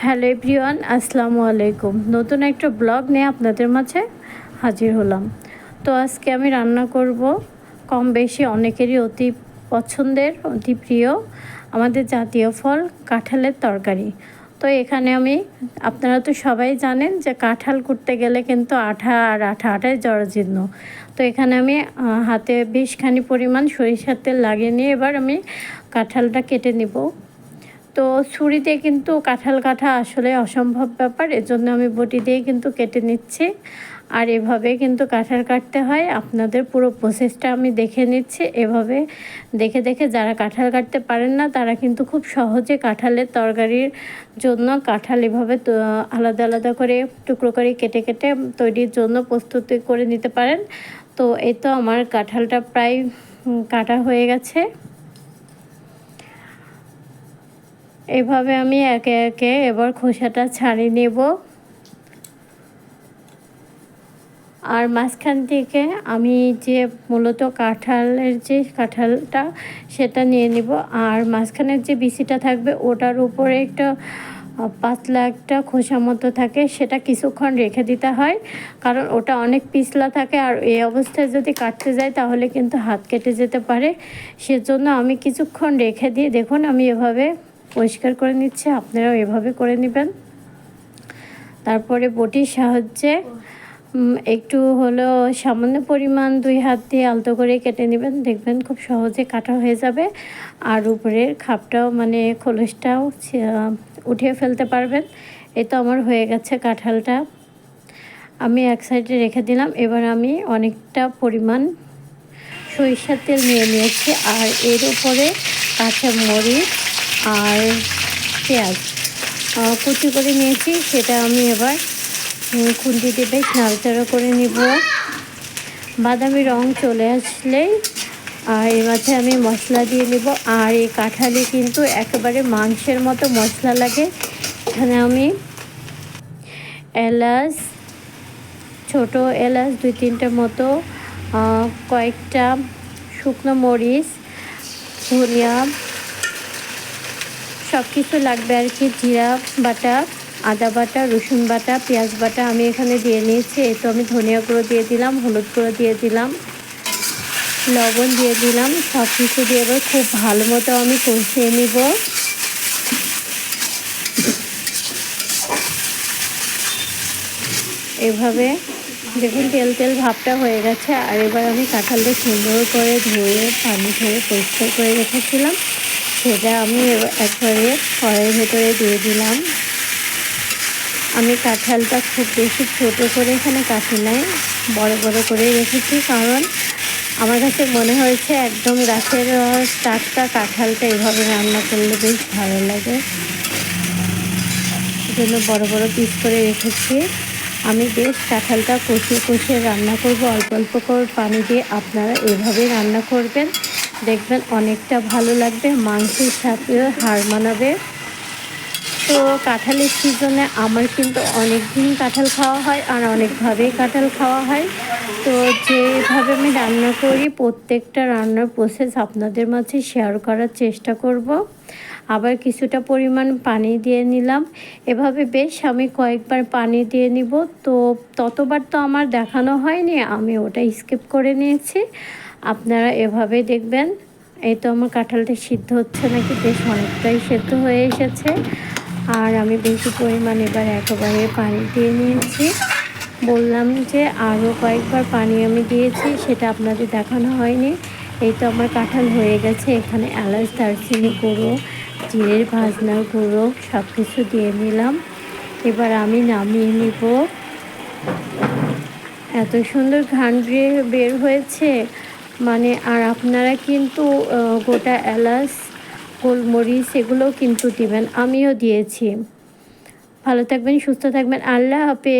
Hello everyone, আসসালামু আলাইকুম। নতুন একটা ব্লগ নিয়ে আপনাদের মাঝে হাজির হলাম। তো আজকে আমি রান্না করব কম বেশি অনেকেরই অতি পছন্দের, অতি প্রিয় আমাদের জাতীয় ফল কাঁঠালের তরকারি। তো এখানে আপনারা তো সবাই জানেন যে কাঁঠাল কুটতে গেলে কিন্তু আঠা আর আঠায় জরাজীর্ণ। তো এখানে আমি হাতে বেশখানি পরিমাণ সরিষার তেল লাগিয়ে নিয়ে এবার আমি কাঁঠালটা কেটে নিব। তো ছুরি দিয়ে কিন্তু কাঁঠাল কাটা আসলে অসম্ভব ব্যাপার, এজন্য আমি বটি দিয়ে কিন্তু কেটে নিচ্ছি। আর এভাবে কিন্তু কাঁঠাল কাটতে হয়। আপনাদের পুরো প্রসেসটা আমি দেখে নিচ্ছি। এভাবে দেখে দেখে যারা কাঁঠাল কাটতে পারেন না তারা কিন্তু খুব সহজে কাঁঠালের তরকারির জন্য কাঁঠাল এভাবে আলাদা আলাদা করে টুকরো করে কেটে কেটে তৈরির জন্য প্রস্তুতি করে নিতে পারেন। তো এই তো আমার কাঁঠালটা প্রায় কাটা হয়ে গেছে। এভাবে আমি একে একে এবার খোসাটা ছাড়িয়ে নেব। আর মাঝখান থেকে আমি যে মূলত কাঁঠালের যে কাঁঠালটা সেটা নিয়ে নিব। আর মাঝখানের যে বিচিটা থাকবে ওটার উপরে একটা পাতলা একটা খোসা মতো থাকে, সেটা কিছুক্ষণ রেখে দিতে হয়, কারণ ওটা অনেক পিছলা থাকে। আর এই অবস্থায় যদি কাটতে যায় তাহলে কিন্তু হাত কেটে যেতে পারে। সেজন্য আমি কিছুক্ষণ রেখে দিয়ে দেখুন আমি এভাবে পরিষ্কার করে নিচ্ছি। আপনারাও এভাবে করে নেবেন। তারপরে বটির সাহায্যে একটু হলো সামান্য পরিমাণ 2 হাত দিয়ে আলতো করে কেটে নেবেন, দেখবেন খুব সহজে কাটা হয়ে যাবে। আর উপরের খাপটাও মানে খোলসটাও উঠিয়ে ফেলতে পারবেন। এই তো আমার হয়ে গেছে কাঁঠালটা, আমি এক সাইডে রেখে দিলাম। এবার আমি অনেকটা পরিমাণ সরিষার তেল নিয়ে নিয়েছি, আর এর উপরে কাঁচা মরিচ আর পেঁয়াজ কুচি করে নিয়েছি, সেটা আমি এবার খুন্তি দিয়ে বেশ নাড়াচাড়া করে নিব। বাদামি রং চলে আসলেই আর এর মাঝে আমি মশলা দিয়ে নিব। আর এই কাঁঠালে কিন্তু একেবারে মাংসের মতো মশলা লাগে। এখানে আমি এলাচ, ছোট এলাচ 2-3টা মতো, কয়েকটা শুকনো মরিচ, ধনিয়া, সব কিছু লাগবে আর কি, জিরা বাটা, আদা বাটা, রসুন বাটা, পেঁয়াজ বাটা আমি এখানে দিয়ে নিয়েছি। এই তো আমি ধনিয়া গুঁড়ো দিয়ে দিলাম, হলুদ গুঁড়ো দিয়ে দিলাম, লবণ দিয়ে দিলাম। সব কিছু দিয়ে এবার খুব ভালো মতো আমি কষিয়ে নিব। এভাবে দেখুন তেল তেল ভাবটা হয়ে গেছে। আর এবার আমি কাঁঠালটা সুন্দর করে ধুয়ে পানি ঝরে পরিষ্কার করে রেখেছিলাম, সেটা আমি একবারে কড়াইয়ের ভেতরে দিয়ে দিলাম। আমি কাঁঠালটা খুব বেশি ছোটো করে এখানে কাটি নাই, বড় বড় করে রেখেছি, কারণ আমার কাছে মনে হয়েছে একদম গাছের টাটকা কাঁঠালটা এভাবে রান্না করলে বেশ ভালো লাগে, জন্য বড় বড় পিস করে রেখেছি। আমি বেশ কাঁঠালটা কষিয়ে কষিয়ে রান্না করব, অল্প অল্প করে পানি দিয়ে। আপনারা এভাবে রান্না করবেন, দেখবেন অনেকটা ভালো লাগবে, মাংসের সাথেও হার মানাবে। তো কাঁঠালের সিজনে আমার কিন্তু অনেক দিন কাঁঠাল খাওয়া হয় আর অনেকভাবেই কাঁঠাল খাওয়া হয়। তো যেভাবে আমি রান্না করি প্রত্যেকটা রান্নার প্রসেস আপনাদের মাঝে শেয়ার করার চেষ্টা করব। আবার কিছুটা পরিমাণ পানি দিয়ে নিলাম। এভাবে বেশ আমি কয়েকবার পানি দিয়ে নিব। তো ততবার তো আমার দেখানো হয়নি, আমি ওটা স্কিপ করে নিয়েছি। আপনারা এভাবে দেখবেন। এই তো আমার কাঁঠালটা সিদ্ধ হচ্ছে নাকি, বেশ অনেকটাই সেদ্ধ হয়ে এসেছে। আর আমি বেশি পরিমাণ এবার একেবারে পানি দিয়ে নিয়েছি। বললাম যে আরও কয়েকবার পানি আমি দিয়েছি, সেটা আপনাদের দেখানো হয়নি। এই তো আমার কাঁঠাল হয়ে গেছে। এখানে এলাচ, দারচিনি গুঁড়ো, জিরের ভাজনার গুঁড়ো সব কিছু দিয়ে নিলাম। এবার আমি নামিয়ে নিব। এত সুন্দর ঘ্রাণ বের হয়েছে মানে। আর আপনারা কিন্তু গোটা এলাচ, গোলমরিচ এগুলোও কিন্তু দিবেন, আমিও দিয়েছি। ভালো থাকবেন, সুস্থ থাকবেন, আল্লাহ হাফেজ।